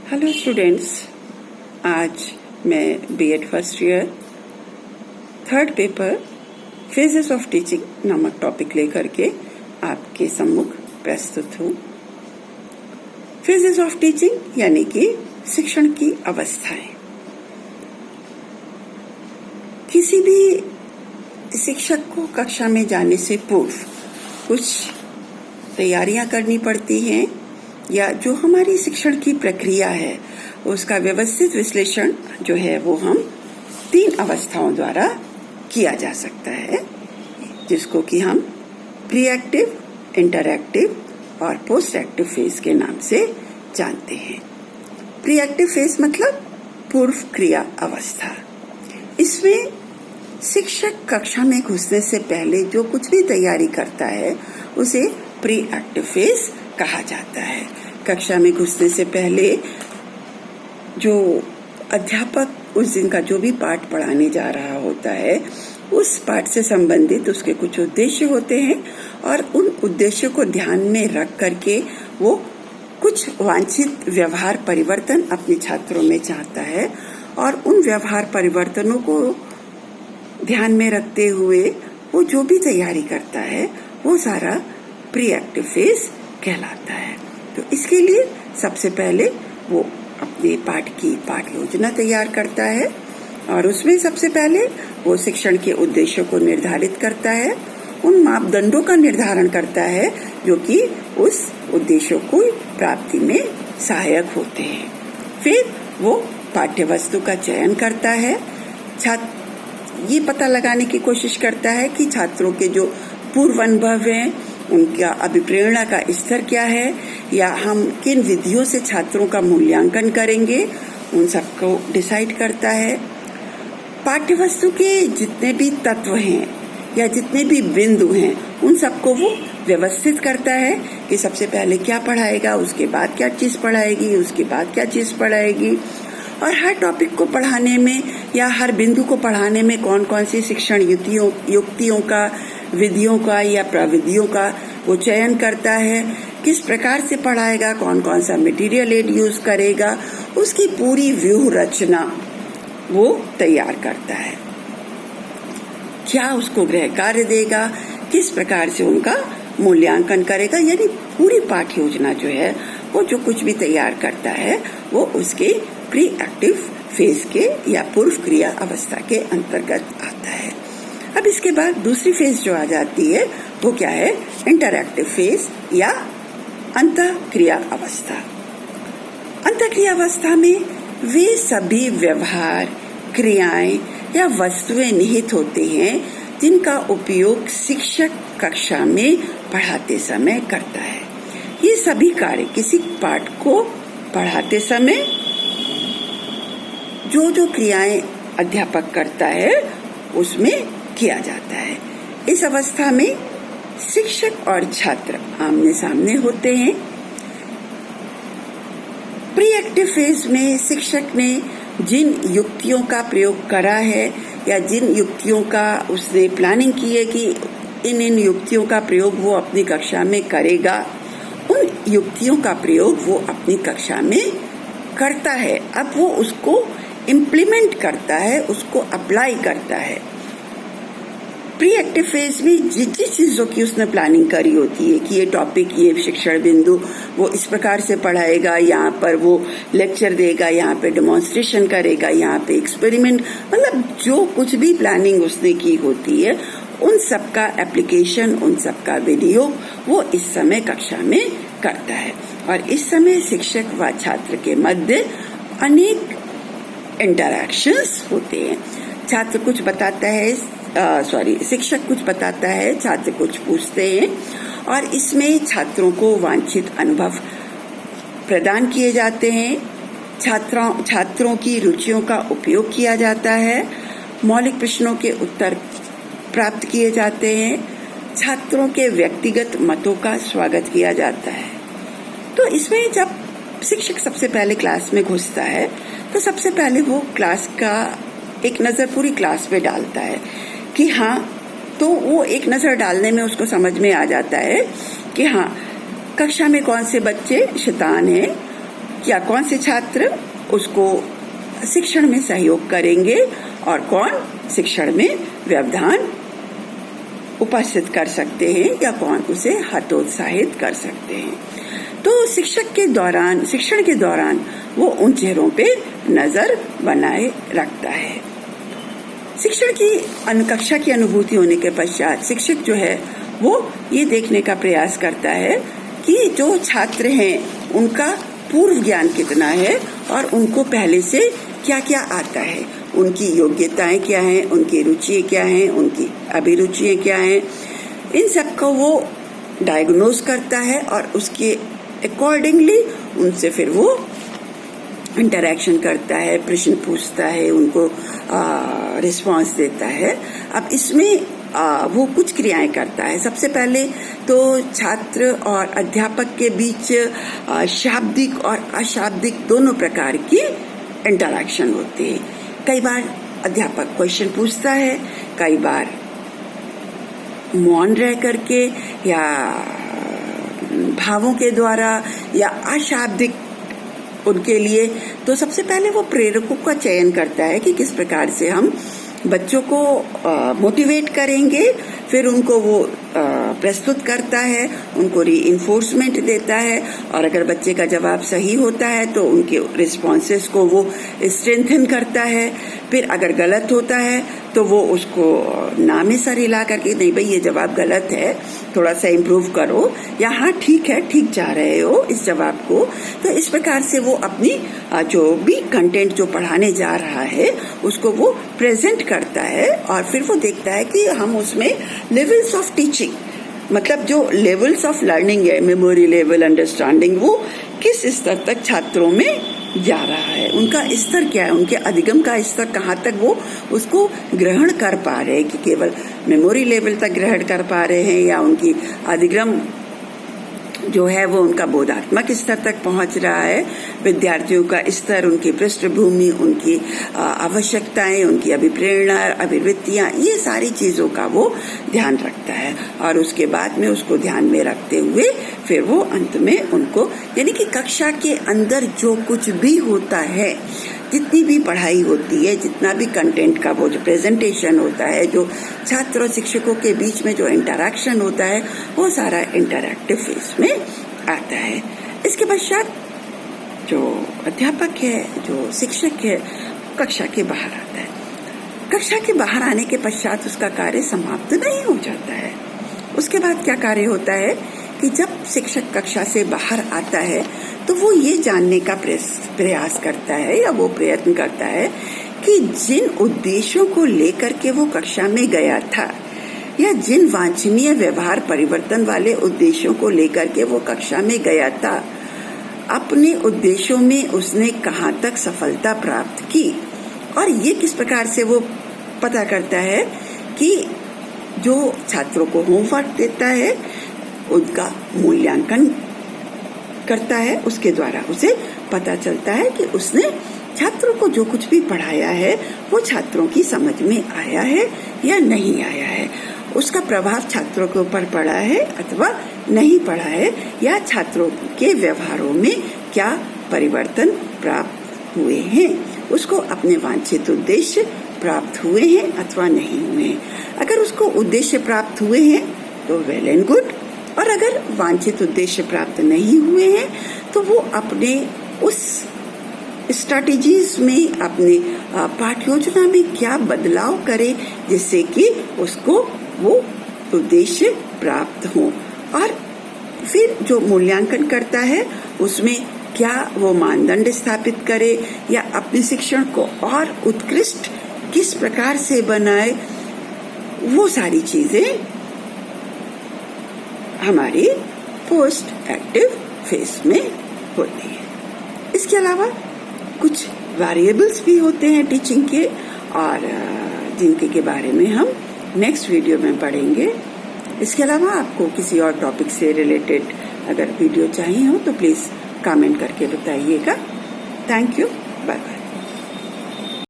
Hello students, आज मैं BEd first year third paper phases of teaching नामक topic लेकर के आपके सम्मुख प्रस्तुत हूँ। फेजेस ऑफ टीचिंग यानी कि शिक्षण की अवस्थाएं। किसी भी शिक्षक को कक्षा में जाने से पूर्व कुछ तैयारियां करनी पड़ती हैं या जो हमारी शिक्षण की प्रक्रिया है उसका व्यवस्थित विश्लेषण जो है वो हम 3 अवस्थाओं द्वारा किया जा सकता है, जिसको कि हम प्री एक्टिव, इंटरएक्टिव और पोस्ट एक्टिव फेज के नाम से जानते हैं। प्री एक्टिव फेज मतलब पूर्व क्रिया अवस्था। इसमें शिक्षक कक्षा में घुसने से पहले जो कुछ भी तैयारी करता है उसे प्री एक्टिव फेज कहा जाता है। कक्षा में घुसने से पहले जो अध्यापक उस दिन का जो भी पाठ पढ़ाने जा रहा होता है उस पाठ से संबंधित उसके कुछ उद्देश्य होते हैं और उन उद्देश्यों को ध्यान में रख करके वो कुछ वांछित व्यवहार परिवर्तन अपने छात्रों में चाहता है और उन व्यवहार परिवर्तनों को ध्यान में रखते हुए वो जो भी तैयारी करता है वो सारा प्री एक्टिव फेज कहलाता है। तो इसके लिए सबसे पहले वो अपने पाठ की पाठ योजना तैयार करता है और उसमें सबसे पहले वो शिक्षण के उद्देश्यों को निर्धारित करता है, उन मापदंडों का निर्धारण करता है जो कि उस उद्देश्यों को प्राप्ति में सहायक होते हैं। फिर वो पाठ्य वस्तु का चयन करता है, ये पता लगाने की कोशिश करता है कि छात्रों के जो पूर्व अनुभव हैं उनका अभिप्रेरणा का स्तर क्या है या हम किन विधियों से छात्रों का मूल्यांकन करेंगे उन सबको डिसाइड करता है। पाठ्यवस्तु के जितने भी तत्व हैं या जितने भी बिंदु हैं उन सबको वो व्यवस्थित करता है कि सबसे पहले क्या पढ़ाएगा, उसके बाद क्या चीज पढ़ाएगी, उसके बाद क्या चीज पढ़ाएगी और हर टॉपिक को पढ़ाने में या हर बिंदु को पढ़ाने में कौन कौन सी शिक्षण युक्तियों का, विधियों का या प्रविधियों का वो चयन करता है, किस प्रकार से पढ़ाएगा, कौन कौन सा मटेरियल एड यूज करेगा, उसकी पूरी व्यूह रचना वो तैयार करता है। क्या उसको गृह कार्य देगा, किस प्रकार से उनका मूल्यांकन करेगा, यानी पूरी पाठ योजना जो है वो जो कुछ भी तैयार करता है वो उसके प्री एक्टिव फेज के या पूर्व क्रिया अवस्था के अंतर्गत आता है। अब इसके बाद दूसरी फेज जो आ जाती है वो क्या है, इंटरएक्टिव फेज या अंतःक्रिया अवस्था। अंतःक्रिया अवस्था में वे सभी व्यवहार, क्रियाएं या वस्तुएं निहित होते हैं जिनका उपयोग शिक्षक कक्षा में पढ़ाते समय करता है। ये सभी कार्य किसी पाठ को पढ़ाते समय जो जो क्रियाएं अध्यापक करता है उसमें किया जाता है। इस अवस्था में शिक्षक और छात्र आमने सामने होते हैं। प्री एक्टिव फेज में शिक्षक ने जिन युक्तियों का प्रयोग करा है या जिन युक्तियों का उसने प्लानिंग की है कि इन युक्तियों का प्रयोग वो अपनी कक्षा में करेगा, उन युक्तियों का प्रयोग वो अपनी कक्षा में करता है। अब वो उसको इम्प्लीमेंट करता है, उसको अप्लाई करता है। प्री एक्टिव फेज में जिस चीजों की उसने प्लानिंग करी होती है कि ये टॉपिक, ये शिक्षण बिंदु वो इस प्रकार से पढ़ाएगा, यहाँ पर वो लेक्चर देगा, यहाँ पे डेमोन्स्ट्रेशन करेगा, यहाँ पे एक्सपेरिमेंट, मतलब जो कुछ भी प्लानिंग उसने की होती है उन सब का एप्लीकेशन, उन सब का वीडियो वो इस समय कक्षा में करता है। और इस समय शिक्षक व छात्र के मध्य अनेक इंटरैक्शंस होते हैं। छात्र कुछ बताता है, शिक्षक कुछ बताता है, छात्र कुछ पूछते हैं और इसमें छात्रों को वांछित अनुभव प्रदान किए जाते हैं। छात्रों की रुचियों का उपयोग किया जाता है, मौलिक प्रश्नों के उत्तर प्राप्त किए जाते हैं, छात्रों के व्यक्तिगत मतों का स्वागत किया जाता है। तो इसमें जब शिक्षक सबसे पहले क्लास में घुसता है तो सबसे पहले वो क्लास का एक नजर पूरी क्लास पे डालता है कि हाँ, तो वो एक नजर डालने में उसको समझ में आ जाता है कि हाँ, कक्षा में कौन से बच्चे शैतान हैं क्या कौन से छात्र उसको शिक्षण में सहयोग करेंगे और कौन शिक्षण में व्यवधान उपस्थित कर सकते हैं या कौन उसे हतोत्साहित कर सकते हैं। तो शिक्षण के दौरान वो उन चेहरों पे नजर बनाए रखता है। शिक्षण की कक्षा की अनुभूति होने के पश्चात शिक्षक जो है वो ये देखने का प्रयास करता है कि जो छात्र हैं उनका पूर्व ज्ञान कितना है और उनको पहले से क्या क्या आता है, उनकी योग्यताएं क्या हैं, उनकी रुचियां क्या हैं, उनकी अभिरुचियां क्या हैं, इन सब को वो डायग्नोज करता है और उसके अकॉर्डिंगली उनसे फिर वो इंटरैक्शन करता है, प्रश्न पूछता है, उनको रिस्पांस देता है। अब इसमें वो कुछ क्रियाएं करता है। सबसे पहले तो छात्र और अध्यापक के बीच शाब्दिक और अशाब्दिक दोनों प्रकार की इंटरैक्शन होती है। कई बार अध्यापक क्वेश्चन पूछता है, कई बार मौन रह करके या भावों के द्वारा या अशाब्दिक उनके लिए। तो सबसे पहले वो प्रेरकों का चयन करता है कि किस प्रकार से हम बच्चों को मोटिवेट करेंगे, फिर उनको वो प्रस्तुत करता है, उनको रीइंफोर्समेंट देता है और अगर बच्चे का जवाब सही होता है तो उनके रिस्पॉन्सेस को वो स्ट्रेंथन करता है। फिर अगर गलत होता है तो वो उसको नामे सर हिला करके, नहीं भाई ये जवाब गलत है, थोड़ा सा इम्प्रूव करो, या हाँ ठीक है, ठीक जा रहे हो इस जवाब को। तो इस प्रकार से वो अपनी जो भी कंटेंट जो पढ़ाने जा रहा है उसको वो प्रेजेंट करता है और फिर वो देखता है कि हम उसमें लेवल्स ऑफ टीचिंग, मतलब जो लेवल्स ऑफ लर्निंग है, मेमोरी लेवल, अंडरस्टैंडिंग, वो किस स्तर तक छात्रों में जा रहा है, उनका स्तर क्या है, उनके अधिगम का स्तर कहाँ तक वो उसको ग्रहण कर पा रहे हैं, कि केवल मेमोरी लेवल तक ग्रहण कर पा रहे हैं या उनकी अधिगम जो है वो उनका बोधात्मक स्तर तक पहुंच रहा है। विद्यार्थियों का स्तर, उनकी पृष्ठभूमि, उनकी आवश्यकताएं, उनकी अभिप्रेरणा, अभिवृत्तियां, ये सारी चीजों का वो ध्यान रखता है और उसके बाद में उसको ध्यान में रखते हुए फिर वो अंत में उनको, यानी कि कक्षा के अंदर जो कुछ भी होता है, जितनी भी पढ़ाई होती है, जितना भी कंटेंट का वो जो प्रेजेंटेशन होता है, जो छात्र और शिक्षकों के बीच में जो इंटरैक्शन होता है, वो सारा इंटरैक्टिव फेज में आता है। इसके पश्चात जो अध्यापक है, जो शिक्षक है, कक्षा के बाहर आता है। कक्षा के बाहर आने के पश्चात उसका कार्य समाप्त नहीं हो जाता है। उसके बाद क्या कार्य होता है कि जब शिक्षक कक्षा से बाहर आता है तो वो ये जानने का प्रयास करता है या वो प्रयत्न करता है कि जिन उद्देश्यों को लेकर के वो कक्षा में गया था या जिन वांछनीय व्यवहार परिवर्तन वाले उद्देश्यों को लेकर के वो कक्षा में गया था, अपने उद्देश्यों में उसने कहाँ तक सफलता प्राप्त की। और ये किस प्रकार से वो पता करता है कि जो छात्रों को होमवर्क देता है उनका मूल्यांकन करता है, उसके द्वारा उसे पता चलता है कि उसने छात्रों को जो कुछ भी पढ़ाया है वो छात्रों की समझ में आया है या नहीं आया है, उसका प्रभाव छात्रों के ऊपर पड़ा है अथवा नहीं पड़ा है, या छात्रों के व्यवहारों में क्या परिवर्तन प्राप्त हुए हैं, उसको अपने वांछित उद्देश्य प्राप्त हुए हैं अथवा नहीं हुए हैं। अगर उसको उद्देश्य प्राप्त हुए हैं तो वेल एंड गुड, और अगर वांछित उद्देश्य प्राप्त नहीं हुए हैं तो वो अपने उस स्ट्रैटेजीज में, अपने पाठ योजना में क्या बदलाव करे जिससे कि उसको वो उद्देश्य प्राप्त हो। और फिर जो मूल्यांकन करता है उसमें क्या वो मानदंड स्थापित करे या अपने शिक्षण को और उत्कृष्ट किस प्रकार से बनाए, वो सारी चीजें हमारी पोस्ट एक्टिव फेज में होती है। इसके अलावा कुछ वेरिएबल्स भी होते हैं टीचिंग के, और जिनके के बारे में हम नेक्स्ट वीडियो में पढ़ेंगे। इसके अलावा आपको किसी और टॉपिक से रिलेटेड अगर वीडियो चाहिए हो तो प्लीज कमेंट करके बताइएगा। Thank you, bye bye.